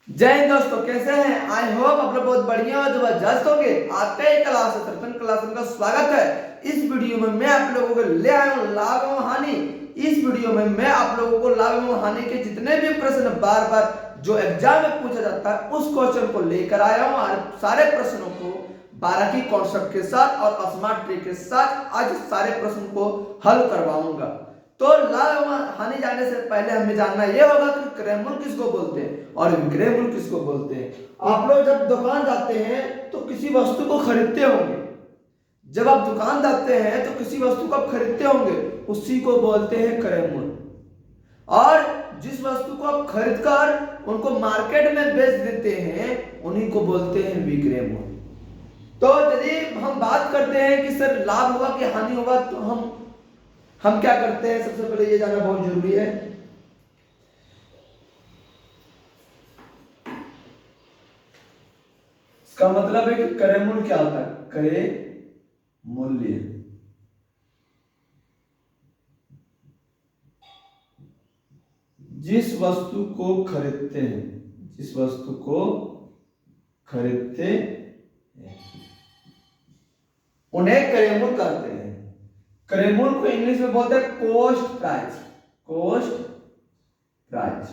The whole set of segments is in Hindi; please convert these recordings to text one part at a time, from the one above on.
जय हिंद दोस्तों, कैसे हैं? आई होप आप लोग बहुत बढ़िया और जबरदस्त होंगे। आपका एक क्लास है सरपंच क्लास का स्वागत है। इस वीडियो में मैं आप लोगों को ले आया हूँ लाभ एवं हानि। इस वीडियो में मैं आप लोगों को लाभ एवं हानि के जितने भी प्रश्न बार बार जो एग्जाम में पूछा जाता है उस क्वेश्चन को लेकर आया हूँ और सारे प्रश्नों को 12 की कॉन्सेप्ट के साथ और स्मार्ट ट्रिक के साथ आज सारे प्रश्न को हल करवाऊंगा। तो लाभ एवं हानि जानने से पहले हमें जानना यह होगा कि क्रय मूल्य किसको बोलते हैं और विक्रय मूल्य किसको बोलते हैं। आप लोग जब दुकान जाते हैं तो किसी वस्तु को खरीदते होंगे। जब आप दुकान जाते हैं तो किसी वस्तु को आप खरीदते होंगे, उसी को बोलते हैं क्रय मूल्य। और जिस वस्तु को आप खरीदकर उनको मार्केट में बेच देते हैं उन्हीं को बोलते हैं विक्रय मूल्य। तो यदि हम बात करते हैं कि सर लाभ होगा कि हानि होगा, तो हम क्या करते हैं, सबसे पहले ये जानना बहुत जरूरी है। इसका मतलब है कि क्रय मूल्य क्या होता है? क्रय मूल्य जिस वस्तु को खरीदते हैं, जिस वस्तु को खरीदते हैं उन्हें क्रय मूल्य कहते हैं। क्रय मूल्य को इंग्लिश में बोलते हैं cost price. Cost price,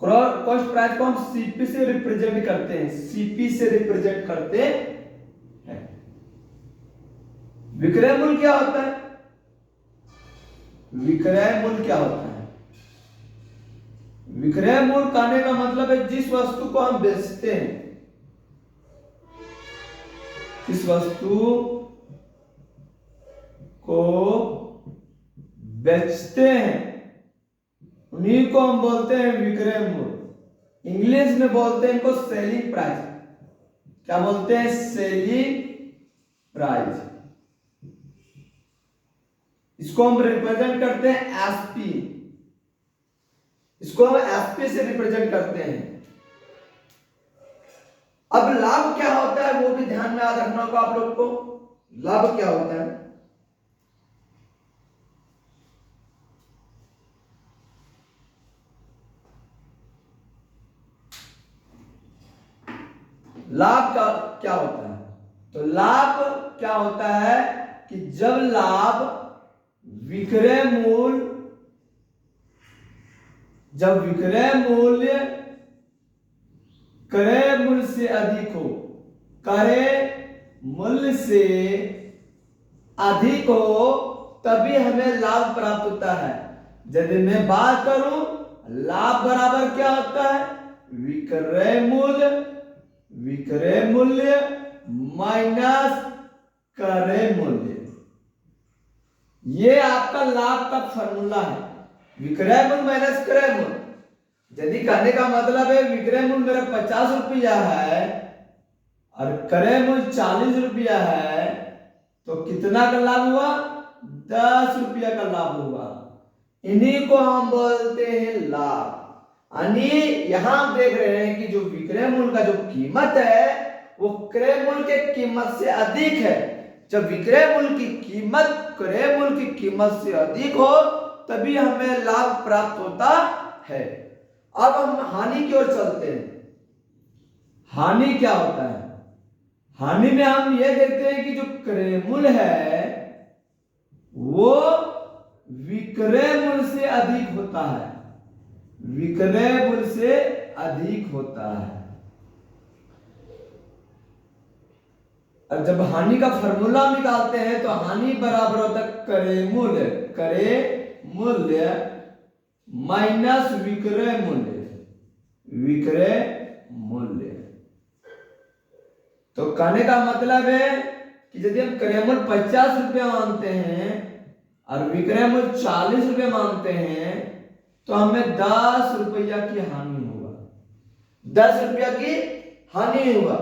cost price को हम सीपी से रिप्रेजेंट करते हैं, सीपी से रिप्रेजेंट करते हैं। विक्रय मूल्य क्या होता है? विक्रय मूल्य क्या होता है? विक्रय मूल्य कहने का मतलब है जिस वस्तु को हम बेचते हैं, जिस वस्तु को बेचते हैं उन्हीं को हम बोलते हैं विक्रय मूल्य। इंग्लिश में बोलते हैं इनको सेलिंग प्राइस। क्या बोलते हैं? Selling price. इसको हम रिप्रेजेंट करते हैं एसपी। इसको हम एसपी से रिप्रेजेंट करते हैं। अब लाभ क्या होता है वो भी ध्यान में याद रखना होगा आप लोग को। लाभ क्या होता है? लाभ का क्या होता है? तो लाभ क्या होता है कि जब लाभ विक्रय मूल्य, जब विक्रय मूल्य क्रय मूल्य से अधिक हो, क्रय मूल्य से अधिक हो तभी हमें लाभ प्राप्त होता है। यदि मैं बात करूं लाभ बराबर क्या होता है? विक्रय मूल्य, विक्रय मूल्य माइनस क्रय मूल्य। ये आपका लाभ का फॉर्मूला है, विक्रय मूल्य माइनस क्रय मूल्य। यदि कहने का मतलब है विक्रय मूल्य मेरा 50 रुपया है और क्रय मूल्य 40 रुपया है, तो कितना का लाभ हुआ? 10 रुपया का लाभ हुआ। इन्हीं को हम बोलते हैं लाभ। यानी यहां आप देख रहे हैं कि जो विक्रय मूल्य का जो कीमत है वो क्रय मूल्य के कीमत से अधिक है। जब विक्रय मूल्य की कीमत क्रय मूल्य की कीमत से अधिक हो तभी हमें लाभ प्राप्त होता है। अब हम हानि की ओर चलते हैं। हानि क्या होता है? हानि में हम यह देखते हैं कि जो क्रय मूल्य है वो विक्रय मूल्य से अधिक होता है, विक्रय मूल्य से अधिक होता है। और जब हानि का फॉर्मूला निकालते हैं तो हानि बराबर होता है क्रय मूल्य, क्रय मूल्य माइनस विक्रय मूल्य, विक्रय मूल्य। तो कहने का मतलब है कि यदि हम क्रय मूल्य 50 रुपया मानते हैं और विक्रय मूल्य 40 रुपया मानते हैं तो हमें 10 रुपया की हानि होगा, 10 रुपया की हानि होगा।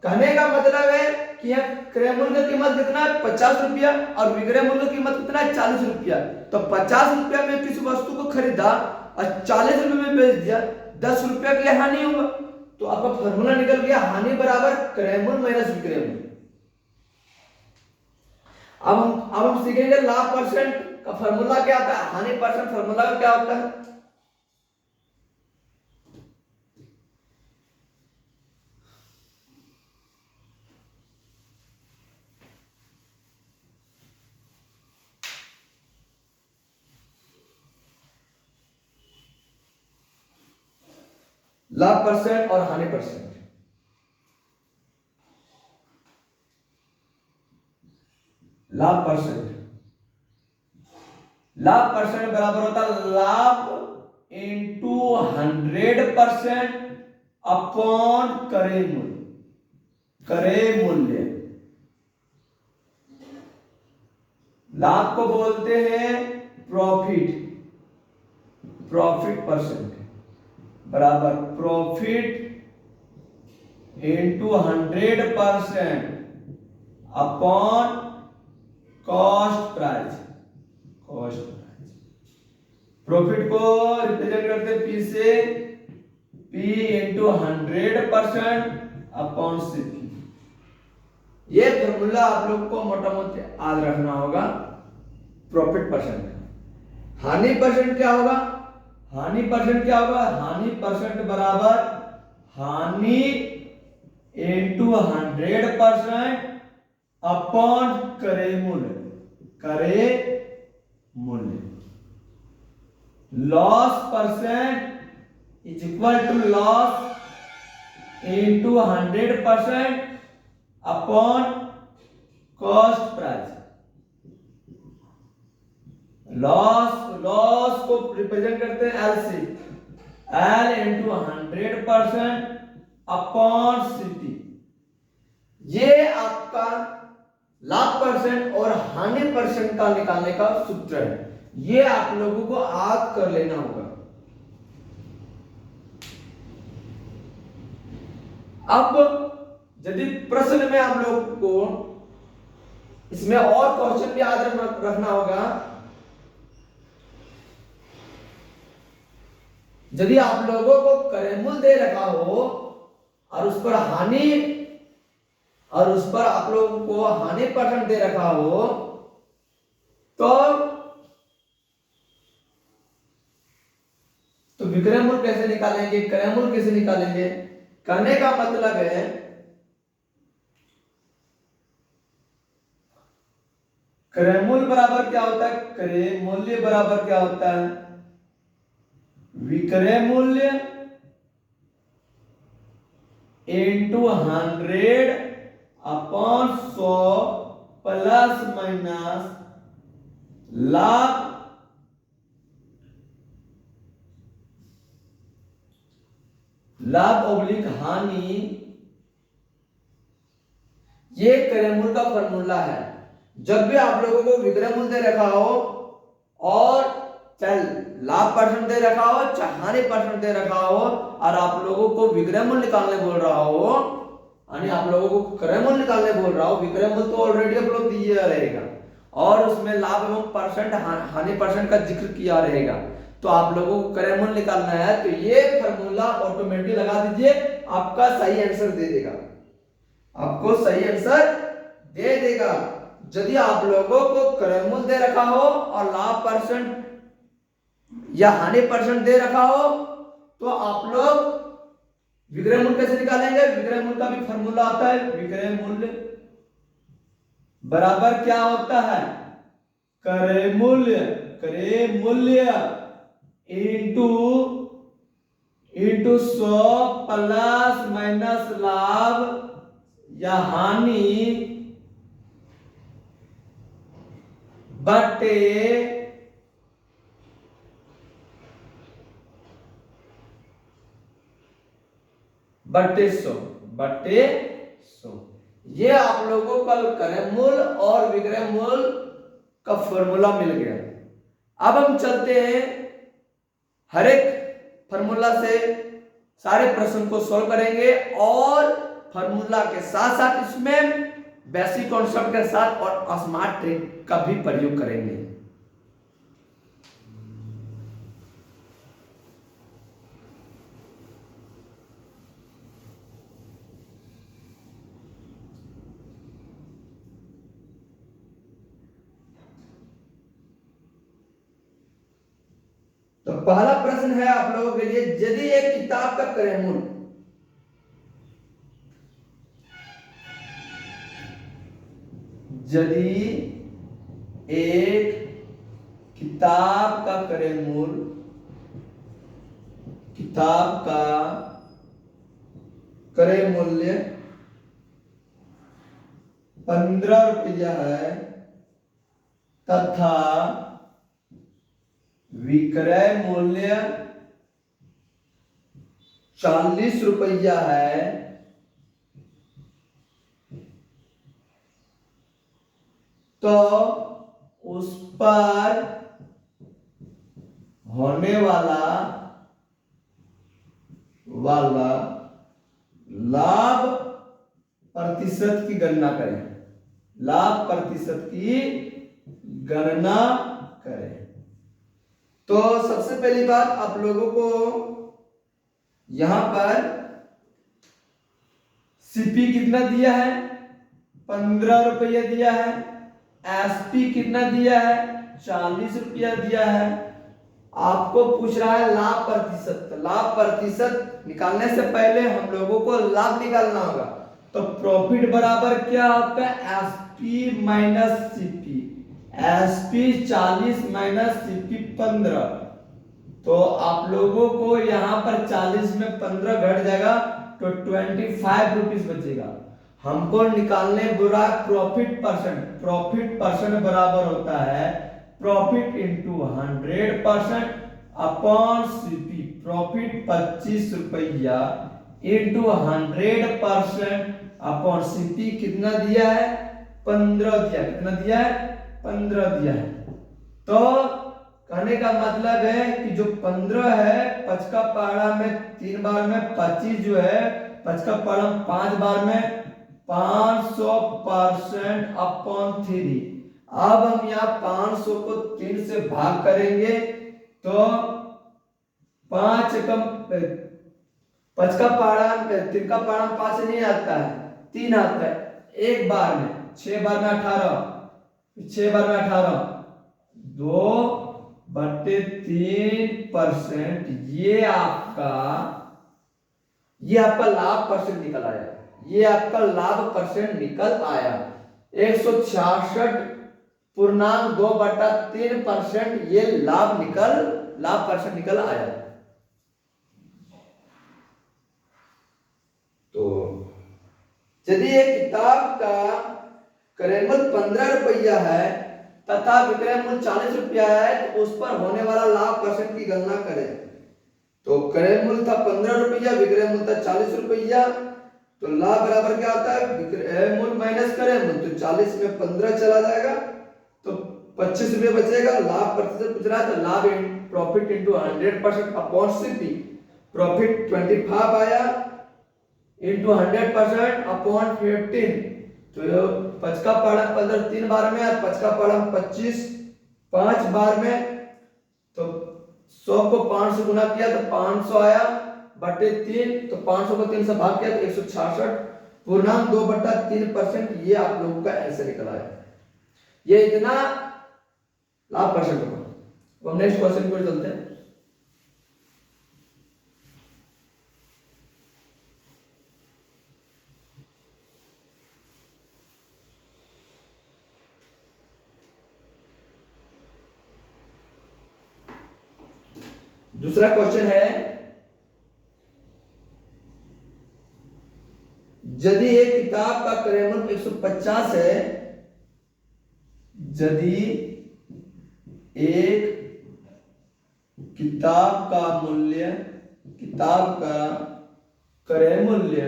कहने का मतलब है कि यह क्रय मूल्य की कीमत कितना है? 50 रुपया और विक्रय मूल्य की कीमत कितना है? 40 रुपया। तो 50 रुपया में किसी वस्तु को खरीदा और 40 रुपये में बेच दिया, 10 रुपया की हानि होगा। तो आपका फॉर्मूला निकल गया हानि बराबर क्रय मूल्य माइनस विक्रय मूल्य। अब हम सीखेंगे लाभ परसेंट का फॉर्मूला क्या आता है, हानि परसेंट फॉर्मूला क्या होता है। लाभ परसेंट और हानि परसेंट। लाभ परसेंट बराबर होता है लाभ इंटू 100% अपॉन क्रय मूल्य। लाभ को बोलते हैं प्रॉफिट परसेंट बराबर profit into 100% upon cost price. Profit को रिप्रेजेंट करते हैं पी से, पी इंटू 100% अपॉन सी। ये फॉर्मूला आप लोग को मोटा मोटी याद रखना होगा प्रॉफिट परसेंट। हानि परसेंट क्या होगा? हानि परसेंट बराबर हानि इंटू 100% अपॉन क्रय मूल्य। Loss percent is equal to loss into 100% upon cost price. Loss को रिप्रेजेंट करते हैं एल से, एल इंटू 100% अपॉन सी। ये आपका लाभ परसेंट और हानि परसेंट का निकालने का सूत्र है। ये आप लोगों को याद कर लेना होगा। अब यदि प्रश्न में आप लोग को इसमें और क्वेश्चन भी याद रखना होगा। यदि आप लोगों को क्रय मूल्य दे रखा हो और उस पर आप लोगों को हानि परसेंट दे रखा हो तो विक्रय मूल्य कैसे निकालेंगे, क्रय मूल्य कैसे निकालेंगे? कहने का मतलब है क्रय मूल्य बराबर क्या होता है? क्रय मूल्य बराबर क्या होता है? विक्रय मूल्य इंटू 100 अपॉन 100 प्लस माइनस लाभ ऑब्लिक हानि। ये क्रय मूल्य का फॉर्मूला है। जब भी आप लोगों को विक्रय मूल्य दे रखा हो और चाहे लाभ परसेंट दे रखा हो चाहे हानि परसेंट दे रखा हो और आप लोगों को विक्रय मूल्य निकालने बोल रहा हो, यानी आप लोगों को क्रय मूल्य निकालने बोल रहा हो, विक्रय मूल्य तो ऑलरेडी आप लोग दिया रहेगा और उसमें लाभ एवं परसेंट हानि परसेंट का जिक्र किया रहेगा, तो आप लोगों को क्रय मूल्य निकालना है तो ये फॉर्मूला ऑटोमेटिक लगा दीजिए, आपका सही आंसर दे देगा, आपको सही आंसर दे देगा। यदि आप लोगों को क्रय मूल्य दे रखा हो और लाभ परसेंट या हानि परसेंट दे रखा हो तो आप लोग विक्रय मूल्य कैसे निकालेंगे? विक्रय मूल्य का भी फॉर्मूला आता है। विक्रय मूल्य बराबर क्या होता है? क्रय मूल्य इंटू 100 प्लस माइनस लाभ या हानि बटे 100। ये आप लोगों को क्रय मूल्य और विक्रय मूल्य का फॉर्मूला मिल गया। अब हम चलते हैं हर एक फॉर्मूला से सारे प्रश्न को सॉल्व करेंगे और फॉर्मूला के साथ साथ इसमें बेसिक कॉन्सेप्ट के साथ और स्मार्ट ट्रिक का भी प्रयोग करेंगे। तो पहला प्रश्न है आप लोगों के लिए, यदि एक किताब का क्रय मूल्य किताब का क्रय मूल्य 15 रुपया है तथा विक्रय मूल्य 40 रुपया है, तो उस पर होने वाला लाभ प्रतिशत की गणना करें। लाभ प्रतिशत की गणना करें। तो सबसे पहली बात आप लोगों को यहां पर सीपी कितना दिया है, 15 रुपया दिया है। एसपी कितना दिया है, 40 रुपया दिया है। आपको पूछ रहा है लाभ प्रतिशत। लाभ प्रतिशत निकालने से पहले हम लोगों को लाभ निकालना होगा। तो प्रॉफिट बराबर क्या होता है, SP minus CP. SP 40 minus CP 15। तो आप लोगों को यहां पर 40 में 15 घट जाएगा तो 25 रुपीज बचेगा। हमको निकालने बुरा प्रॉफिट परसेंट। प्रॉफिट परसेंट बराबर होता है profit into 100% upon CP. Profit 25 रुपया इंटू 100% अपॉन सीपी कितना दिया है, 15 दिया। कितना दिया है, 15 दिया है। तो कहने का मतलब है कि जो 15 है 5 का पहाड़ा में 3 बार में, 25 जो है 5 का पहाड़ा 5 बार में 500% अपॉन 3। अब हम यहाँ 500 को 3 से भाग करेंगे तो 5 का पहाड़ा 3 का पहाड़ा 5 नहीं आता है, 3 आता है। एक बार में 6 बार में 18, 6 बार में 18, 2/3%। ये आपका लाभ परसेंट निकल आया। ये आपका लाभ परसेंट निकल आया 166.2/3%। ये लाभ परसेंट निकल आया। तो यदि एक किताब का क्रय मूल्य 15 रुपया है तथा विक्रय मूल्य 40 रुपया है तो उस पर होने वाला लाभ परसेंट की गणना करें। तो क्रय मूल्य था 15 रुपया, विक्रय मूल्य था 40 रुपया। तो लाभ बराबर क्या होता है, विक्रय मूल्य माइनस क्रय मूल्य। तो 40 में 15 चला जाएगा तो 25 रुपये बचेगा। लाभ प्रतिशत पूछ रहा है तो लाभ profit into 100% upon CP. Profit 25 आया इंटू 100% अपॉन 15। तो 5 का पहाड़ा 15 3 बार में और 5 का पहाड़ा 25 5 बार में। तो 100 को 5 से गुना किया तो 500 आया बटे 3। तो 500 को 3 से भाग किया तो 166.2/3%। ये आप लोगों का आंसर निकला है। ये इतना लाभ परसेंट होगा। तो हम नेक्स्ट क्वेश्चन पर चलते हैं। दूसरा क्वेश्चन है, यदि एक किताब का क्रय मूल्य 150 है, यदि एक किताब का क्रय मूल्य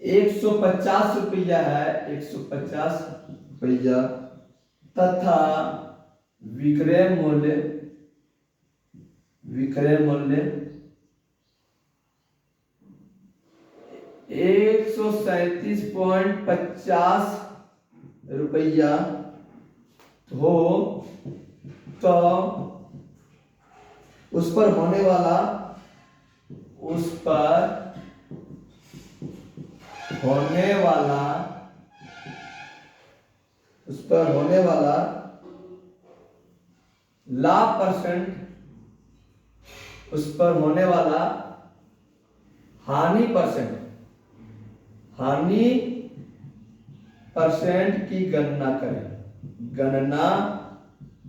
150 रुपया है, 150 रुपया तथा विक्रय मूल्य 137.50 रुपया हो तो उस पर होने वाला लाभ परसेंट, उस पर होने वाला हानि परसेंट की गणना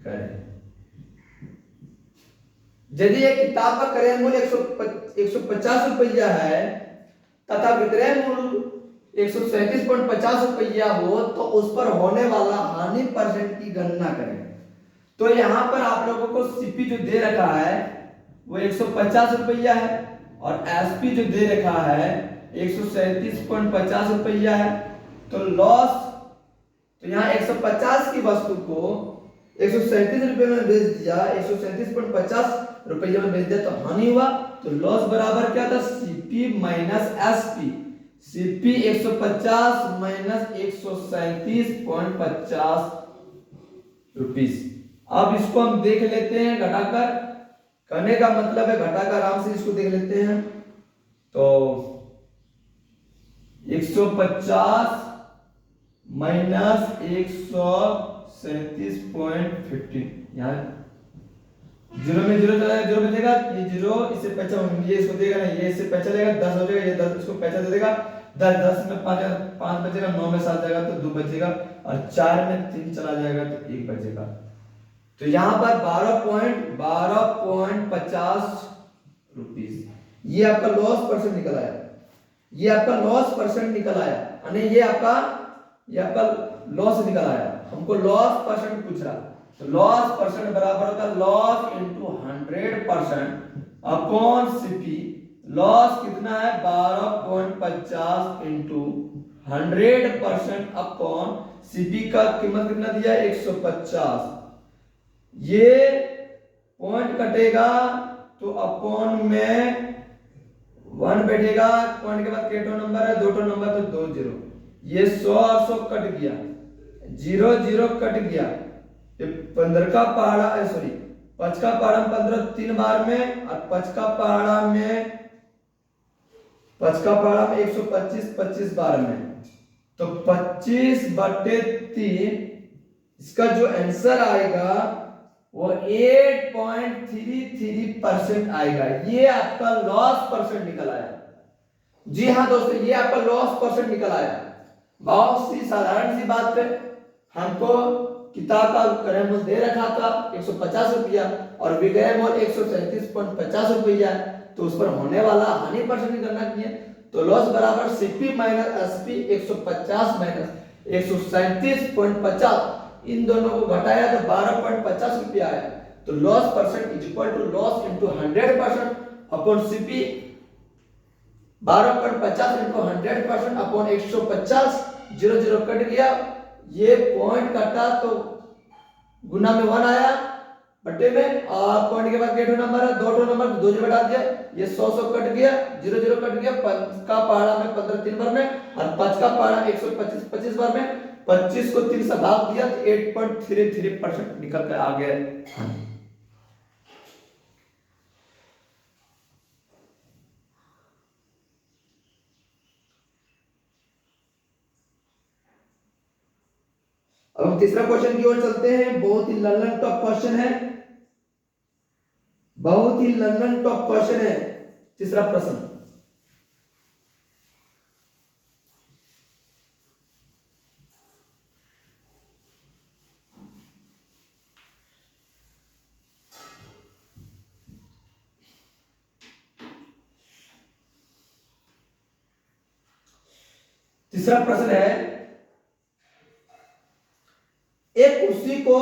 करें। यदि एक किताब का क्रय मूल्य 150 रुपया है तथा विक्रय मूल्य 137.50 रुपया हो तो उस पर होने वाला हानि परसेंट की गणना करें। तो यहाँ पर आप लोगों को सीपी जो दे रखा है वो 150 रुपया है और एसपी जो दे रखा है 137.50 रुपया है। तो लॉस, तो यहाँ 150 की वस्तु को 137 रुपये में बेच दिया, 137.50 रुपये में बेच दिया तो हानि हुआ। तो लॉस बराबर क्या था, CP minus SP. CP 150 minus 137.50 rupees. अब इसको हम देख लेते हैं घटाकर, करने का मतलब है घटाकर, आराम से इसको देख लेते हैं। तो 150 माइनस 137.50, यहाँ जीरो में जीरो चला जीरो बचेगा, ये जीरो इससे पैसा ये इसको देगा ना, ये इससे पैसा लेगा 10 हो जाएगा, ये 10 इसको पैसा दे देगा 10, 10 में 5 बचेगा, 9 में 7 जाएगा तो 2 बचेगा और 4 में 3 चला जाएगा तो 1 बचेगा। तो यहाँ पर 12.50 रुपीस ये आपका लॉस परसेंट निकल आया, ये आपका लॉस परसेंट निकल आया, यानी ये आपका लॉस निकल आया। हमको लॉस परसेंट पूछ रहा, तो लॉस परसेंट बराबर होगा loss into 100% upon CP. Loss कितना है 12.50 इनटू 100% अपॉन सीपी का कीमत कितना दिया 150। ये पॉइंट कटेगा तो अपॉन में 1 बैठेगा, पॉइंट के बाद केटो नंबर है, 2 नंबर तो 2 जीरो, ये 100 और 100 कट गया, 0 0 कट गया, ये 15 का पहाड़ा है, सॉरी 5 का पहाड़ा 15 3 बार में और 5 का पहाड़ा में 125 25 बार में, तो 25/3 इसका जो आंसर आएगा वो 8.33% आएगा। ये आपका लॉस परसेंट निकल आया। जी हाँ दोस्तों, ये आपका लॉस परसेंट निकल आया। बहुत सी साधारण सी बात है, हमको किताब का क्रय मूल्य दे रखा था 150 रुपया और विक्रय मूल्य 137.50 रुपया, तो उस पर होने वाला हानि परसेंट की गणना की है। तो लॉस बराबर सीपी माइनस एसपी 150 माइनस 137.50, इन दोनों को घटाया तो 12.50 रुपया आया। तो loss percent is equal to loss into 100% upon CP 12.50 into 100% upon 150, 0 0 cut गया, ये पॉइंट कटा तो गुना में 1 आया बट्टे में, और पॉइंट के बाद गेटो नंबर है, 2 नंबर 2 से बढ़ा दिया, ये 100 100 कट गया, 0 0 कट गया, 5 का पहाड़ा में 15 3 बार में और 5 का पहाड़ा 125 25 बार में, 25 को 3 से भाग दिया तो 8.33% निकल कर आ गया। अब हम तीसरा क्वेश्चन की ओर चलते हैं। बहुत ही लर्नर टॉप क्वेश्चन है, बहुत ही लर्नर टॉप क्वेश्चन है। तीसरा प्रश्न, तीसरा प्रश्न है, एक कुर्सी को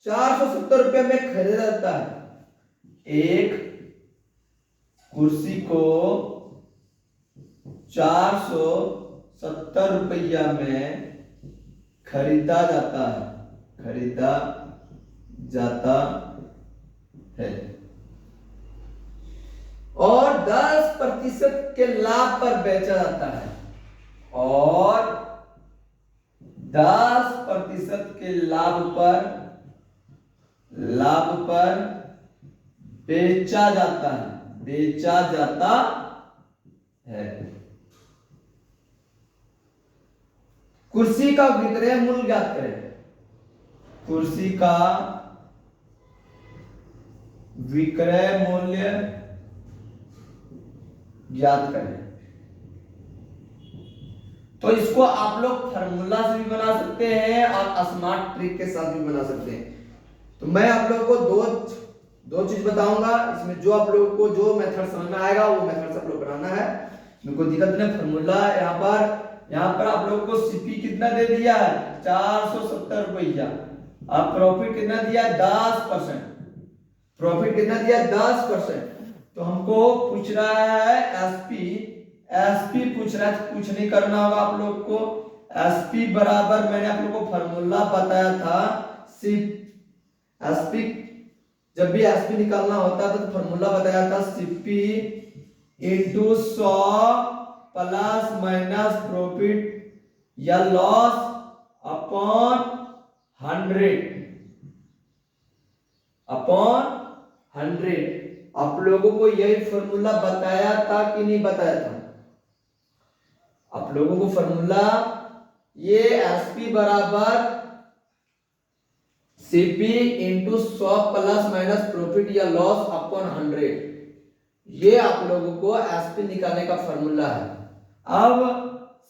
470 रुपए में खरीदा जाता है। एक कुर्सी को 470 रुपया में खरीदा जाता है, खरीदा जाता है और 10% के लाभ पर बेचा जाता है, और 10% के लाभ पर बेचा जाता है, बेचा जाता है। कुर्सी का विक्रय मूल्य ज्ञात करें। कुर्सी का विक्रय मूल्य ज्ञात करें। तो इसको आप लोग फार्मूला से भी बना सकते हैं और स्मार्ट ट्रिक के साथ भी बना सकते हैं। तो मैं आप लोगों को 2 दो चीज बताऊंगा, इसमें जो आप लोगों को जो मेथड समझ में आएगा वो मेथड से आप लोग बनाना है, इसमें कोई दिक्कत नहीं। फॉर्मूला यहाँ पर आप लोगों को सीपी कितना दे दिया है 470 रुपया, अब प्रॉफिट कितना दिया है 10%, प्रॉफिट कितना दिया 10%। तो हमको पूछ रहा है एसपी, एसपी पूछ रहा है, तो कुछ नहीं करना होगा आप लोग को। एसपी बराबर मैंने आप लोग को फॉर्मूला बताया था, एसपी जब भी एसपी निकालना होता है तो फॉर्मूला बताया था CP into 100 plus minus profit या लॉस अपॉन 100। आप लोगों को यही फॉर्मूला बताया था कि नहीं बताया था? आप लोगों को फॉर्मूला ये एसपी बराबर CP into 100 plus minus profit या लॉस अपॉन 100, ये आप लोगों को एसपी निकालने का फॉर्मूला है। अब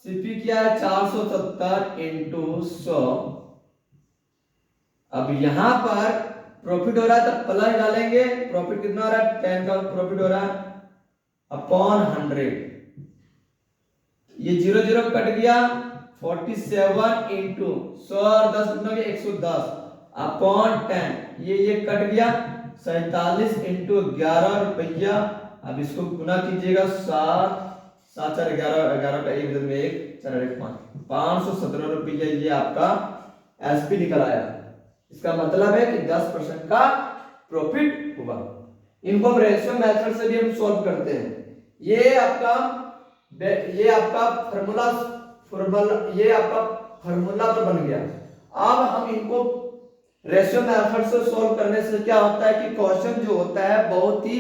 सीपी क्या है 470 इंटू 100, अब यहां पर प्रॉफिट हो रहा है तो प्लस डालेंगे, प्रॉफिट कितना हो रहा है 10 का प्रॉफिट हो रहा है अपॉन 100, ये 0 0 कट गया, 47 इंटू 100 और 10 कितना हो गया 110 अपॉन 10, ये कट गया 47 इंटू 11 रुपया। अब इसको गुना कीजिएगा 7 7 4 11 11 का एक में एक 4 1 5 517 रुपया, ये आपका एसपी निकल आया। इसका मतलब है कि 10% का प्रॉफिट हुआ। इनको हम रेशियो मेथड से भी हम सॉल्व करते हैं। ये आपका ये आपका फॉर्मूला तो बन गया। अब हम इनको रेशियो मेथड से सॉल्व करने से क्या होता है कि क्वेश्चन जो होता है बहुत ही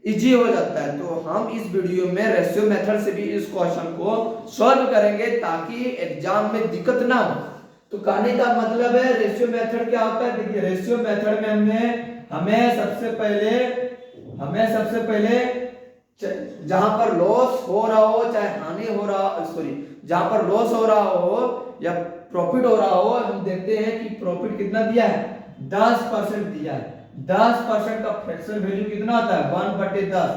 इजी हो जाता है। तो हम इस वीडियो में रेशियो मेथड से भी इस क्वेश्चन को सॉल्व करेंगे ताकि एग्जाम में दिक्कत ना हो। तो कहने का मतलब है रेशियो मेथड क्या होता है, देखिए रेशियो मेथड में हमें सबसे पहले जहां पर लॉस हो रहा हो चाहे हानि हो रहा, सॉरी जहां पर लॉस हो रहा हो या प्रॉफिट हो रहा हो, हम देखते हैं कि प्रॉफिट कितना दिया है 10% दिया है। 10% का फ्रैक्शन वैल्यू कितना होता है 1/10,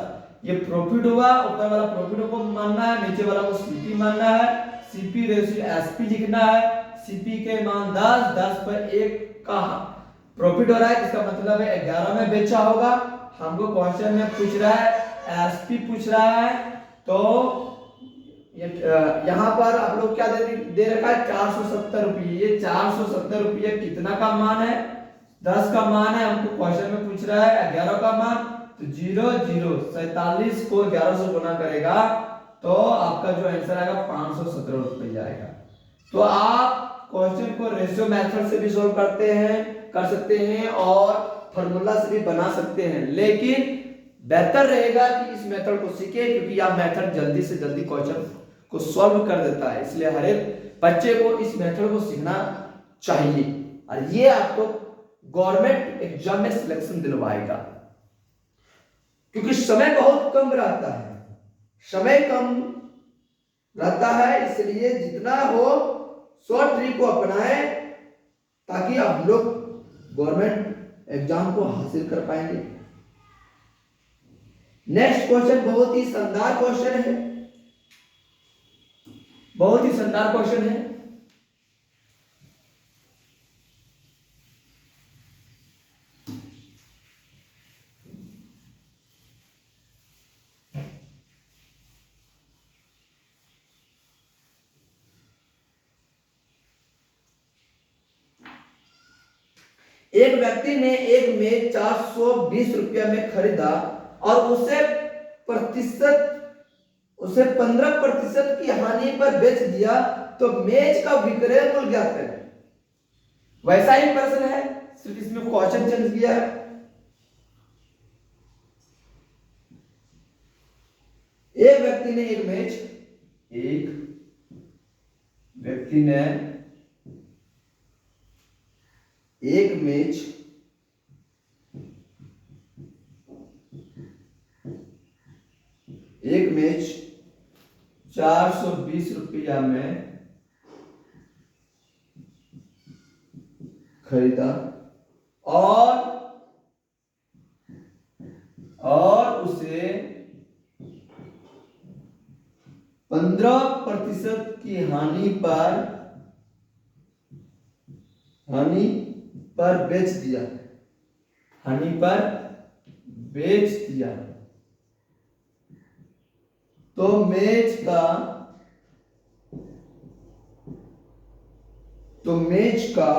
ये प्रॉफिट हुआ, ऊपर वाला प्रॉफिट को मानना है, नीचे वाला को सीपी मानना है, सीपी रेशियो एसपी लिखना है, सीपी के मान 10 पर 1 का प्रॉफिट हो रहा है, इसका मतलब है 11 में बेचा होगा। हमको क्वेश्चन में पूछ रहा है एसपी पूछ रहा है, तो यहाँ पर आप लोग क्या दे रखा है 470 रुपये। ये 470 रुपये कितना का मान है 10 का मान है, हमको क्वेश्चन में पूछ रहा है 11 का मान, तो 0 0 47 को 11 से गुना करेगा तो आपका जो आंसर आएगा 517 रुपये आएगा। तो आप क्वेश्चन को रेशियो मेथड से भी सॉल्व कर सकते हैं और फॉर्मूला से भी बना सकते हैं, लेकिन बेहतर रहेगा कि इस मेथड को सीखें क्योंकि यह मेथड जल्दी से जल्दी क्वेश्चन को सॉल्व कर देता है। इसलिए हर एक बच्चे को इस मेथड को सीखना चाहिए और ये आपको गवर्नमेंट एग्जाम में सिलेक्शन दिलवाएगा। क्योंकि समय बहुत कम रहता है, इसलिए जितना हो शॉर्ट ट्रिक को अपनाएं ताकि आप लोग गवर्नमेंट एग्जाम को हासिल कर पाएंगे। नेक्स्ट क्वेश्चन बहुत ही शानदार क्वेश्चन है, बहुत ही शानदार क्वेश्चन है। एक व्यक्ति ने एक मेज 420 रुपया में खरीदा और उसे 15% की हानि पर बेच दिया, तो मेज का विक्रय मूल्य ज्ञात करें। वैसा ही प्रश्न है, सिर्फ इसमें क्वेश्चन चेंज किया है। एक व्यक्ति ने एक मेज एक मेज 420 रुपया में खरीदा और और उसे 15% की हानि पर बेच दिया, हानि पर बेच दिया, तो मेज का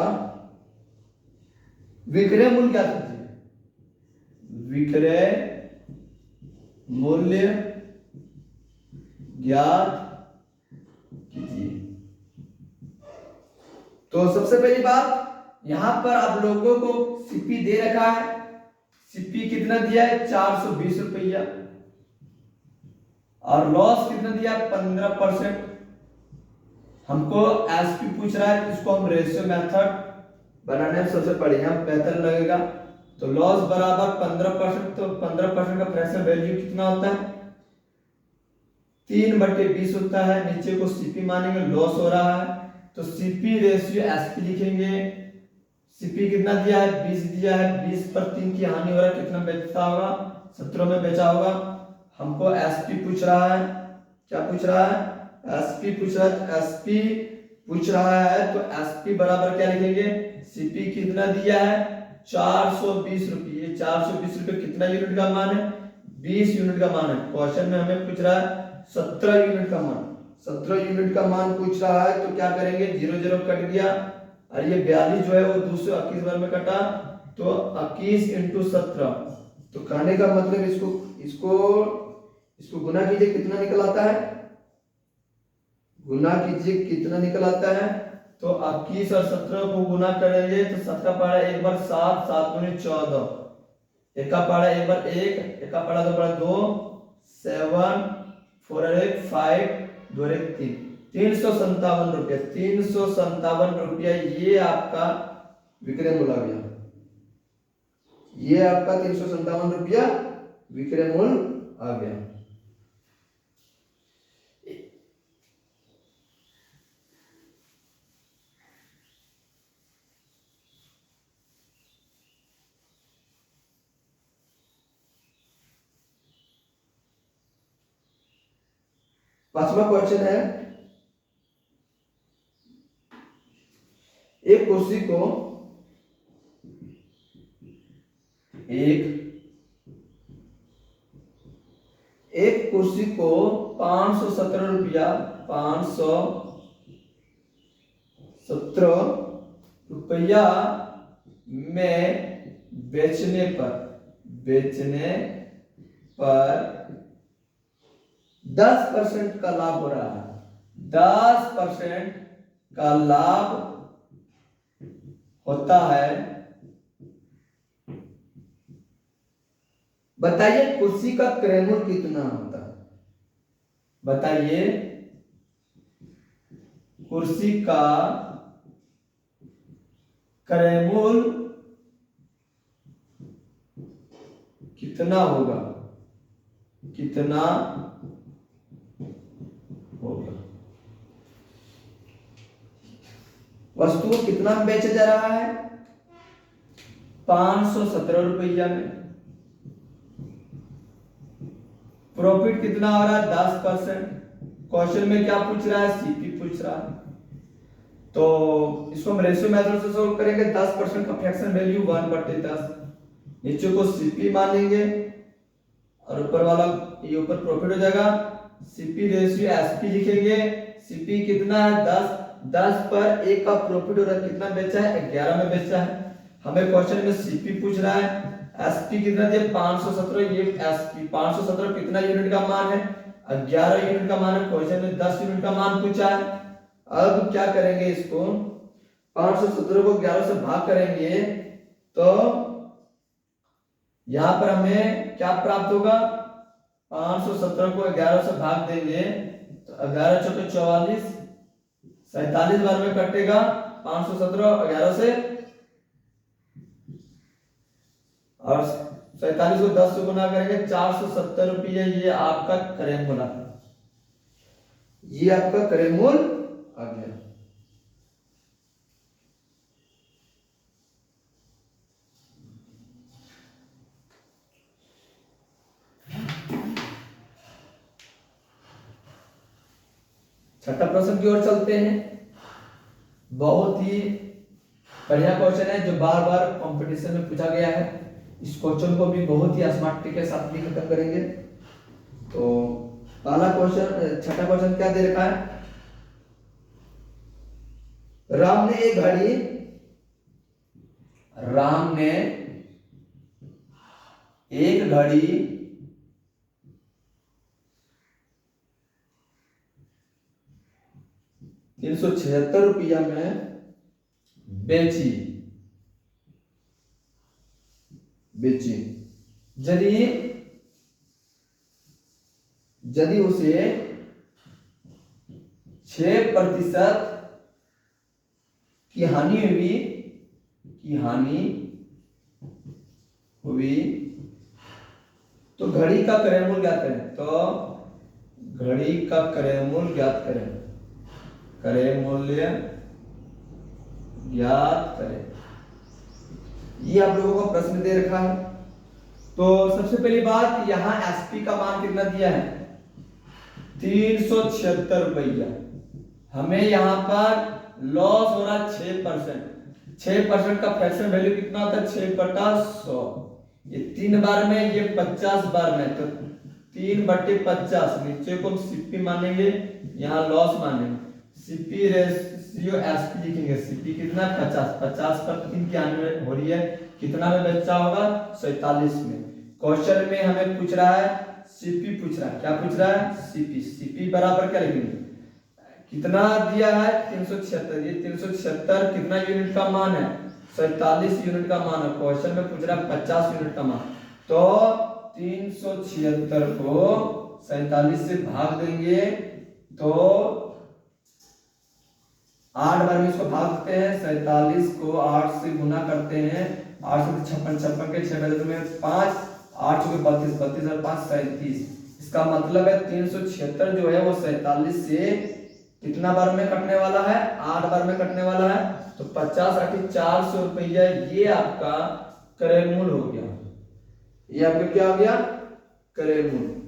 विक्रय मूल्य क्या कीजिए, विक्रय मूल्य ज्ञात कीजिए। तो सबसे पहली बात, यहां पर आप लोगों को सीपी दे रखा है, सीपी कितना दिया है 420 रुपया, और लॉस कितना दिया है 15%। हमको एसपी पूछ रहा है, इसको हम रेशियो मेथड बनाने में सबसे बढ़िया बेहतर लगेगा। तो लॉस बराबर 15%, तो 15% का फ्रैक्शन वैल्यू कितना होता है 3/20 होता है। नीचे को सीपी मानेंगे, लॉस हो रहा है तो सीपी रेशियो एसपी लिखेंगे। सीपी कितना दिया है 20 दिया है, 20 पर 3 की हानि हो रहा है, कितना बेचता होगा 17 में बेचा होगा। हमको एसपी पूछ रहा है, क्या पूछ रहा है एसपी पूछ रहा है, एसपी पूछ रहा है तो एसपी बराबर क्या लिखेंगे, सीपी कितना दिया है 420 रुपये। 420 रुपये कितना यूनिट का मान है 20 यूनिट का मान है। क्वेश्चन में हमें पूछ रहा है 17 यूनिट का मान, 17 यूनिट का मान पूछ रहा है तो क्या करेंगे 0 0 कट गया, और ये 42 जो है वो 221 बार में कटा, तो 21 × 17, तो कहने का मतलब इसको गुना कीजिए कितना निकल आता है, गुना कीजिए कितना निकल आता है, तो 21 और 17 को गुना करेंगे तो 7 का पहाड़ा 1 बार 7, 7 दूनी 14, 1 का पहाड़ा 1 बार 1, 1 का पहाड़ा 2 बार 2, 7, 4 और 1 5, 2 और 1 3, 357 रुपया, 357 रुपया ये आपका विक्रय मूल्य आ गया, ये आपका 357 रुपया विक्रय मूल्य आ गया। पांचवा क्वेश्चन है, एक कुर्सी को एक कुर्सी को 517 रुपया, 517 रुपया में बेचने पर 10% का लाभ हो रहा है, 10% का लाभ होता है। बताइए कुर्सी का क्रय मूल्य कितना होता है, बताइए कुर्सी का क्रय मूल्य कितना होगा, कितना होगा। वस्तु को कितना में बेचा जा रहा है 517 रुपया में, प्रॉफिट कितना हो रहा है 10%। क्वेश्चन में क्या पूछ रहा है सीपी पूछ रहा है, तो इसको हम रेशियो मेथड से सॉल्व करेंगे। 10% का फ्रैक्शन वैल्यू 1/10, नीचे को सीपी मानेंगे और ऊपर वाला ये ऊपर प्रॉफिट हो जाएगा, सीपी रेशियो एसपी लिखेंगे। सीपी कितना है 10, 10 पर 1 का प्रॉफिट हो रहा है, कितना बेचा है 11 में बेचा है। हमें क्वेश्चन में सीपी पूछ रहा है, एसपी कितना दिया 517, ये एसपी 517 कितना यूनिट का मान है 11 यूनिट का मान है। क्वेश्चन में 10 यूनिट का मान पूछा है। अब क्या करेंगे, इसको 517 को 11 से भाग करेंगे तो यहां पर हमें क्या प्राप्त होगा, 517 को 11 से भाग देंगे तो 11 चौके 44, 47 बार में कटेगा 517 11 से, और 47 को 10 से गुना करेंगे 470 रुपये, ये आपका क्रय मूल्य, ये आपका क्रय मूल्य आ गया। छठा प्रश्न की ओर चलते हैं। बहुत ही बढ़िया क्वेश्चन है जो बार बार कंपटीशन में पूछा गया है। इस क्वेश्चन को भी बहुत ही स्मार्ट के साथ भी खत्म करेंगे। तो पहला क्वेश्चन, छठा क्वेश्चन क्या दे रखा है? राम ने एक घड़ी 376 रुपया में बेची। यदि उसे 6% की हानि हुई तो घड़ी का क्रय मूल्य ज्ञात करें। तो घड़ी का क्रय मूल्य ज्ञात करें। क्रय मूल्य ज्ञात करें, ये आप लोगों को प्रश्न दे रखा है। तो सबसे पहली बात, यहां एसपी का मान कितना दिया है? 376 रुपया। हमें यहां पर लॉस हो रहा 6%। 6% का फ्रैक्शन वैल्यू कितना होता है? 6/100। ये 3 बार में, ये 50 बार में, तो 3/50। नीचे को सीपी मानेंगे, यहाँ लॉस मानेंगे। सीपी रेशियो एसपी लिखेंगे। सीपी कितना? 50। 50 पर 3 की हानि हो रही है, कितना में बचा होगा? 47 में। क्वेश्चन में हमें पूछ रहा है सीपी पूछ रहा है। क्या पूछ रहा है? सीपी। सीपी बराबर क्या लिखेंगे? कितना दिया है? 376। ये 376 कितना यूनिट का मान है? 47 यूनिट का मान है। क्वेश्चन में पूछ रहा है 50 यूनिट का मान। तो 376 को 47 से भाग देंगे तो 8 बार में इसको भागते हैं। 47 को 8 से गुना करते हैं। 8 से 56, 56 के 6 बजे में 5, 8 से 32, 32 और 5 37। इसका मतलब है 376 जो है वो 47 से कितना बार में कटने वाला है? 8 बार में कटने वाला है। तो 50 8 400 रुपया, ये आपका क्रय मूल्य हो गया। ये आपका क्या हो गया? क्रय मूल्य।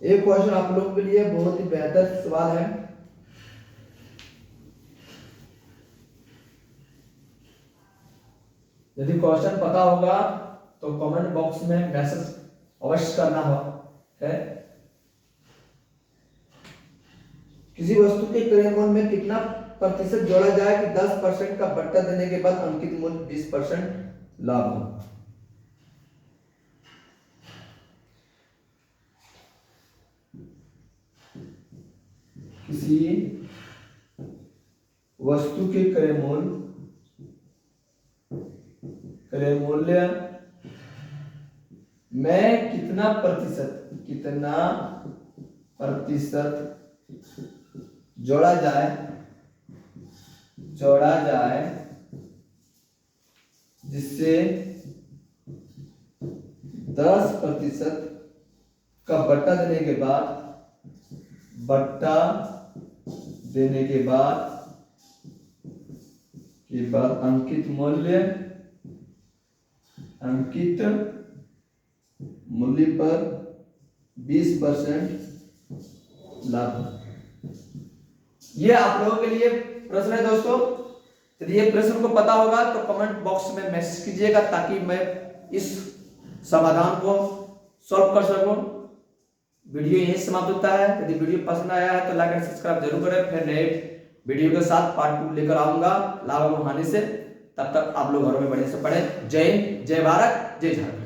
एक क्वेश्चन आप लोगों के लिए बहुत ही बेहतर सवाल है। यदि क्वेश्चन पता होगा तो कमेंट बॉक्स में मैसेज अवश्य करना है। किसी वस्तु के क्रय मूल्य में कितना प्रतिशत जोड़ा जाए कि 10% का बट्टा देने के बाद अंकित मूल्य 20% लाभ हो? किसी वस्तु के क्रय मूल्य में कितना प्रतिशत जोड़ा जाए जिससे 10% का बट्टा देने के बाद अंकित मूल्य पर 20% लाभ। ये आप लोगों के लिए प्रश्न है दोस्तों। यदि ये प्रश्न को पता होगा तो कमेंट बॉक्स में मैसेज कीजिएगा ताकि मैं इस समाधान को सॉल्व कर सकूं। वीडियो यहीं समाप्त होता है। यदि वीडियो पसंद आया है तो लाइक और सब्सक्राइब जरूर करें। फिर नए वीडियो के साथ पार्ट 2 लेकर आऊंगा लाभ और हानि से। तब तक आप लोग घरों में बढ़िया से पढ़ें। जय हिंद, जय भारत, जय झारखंड।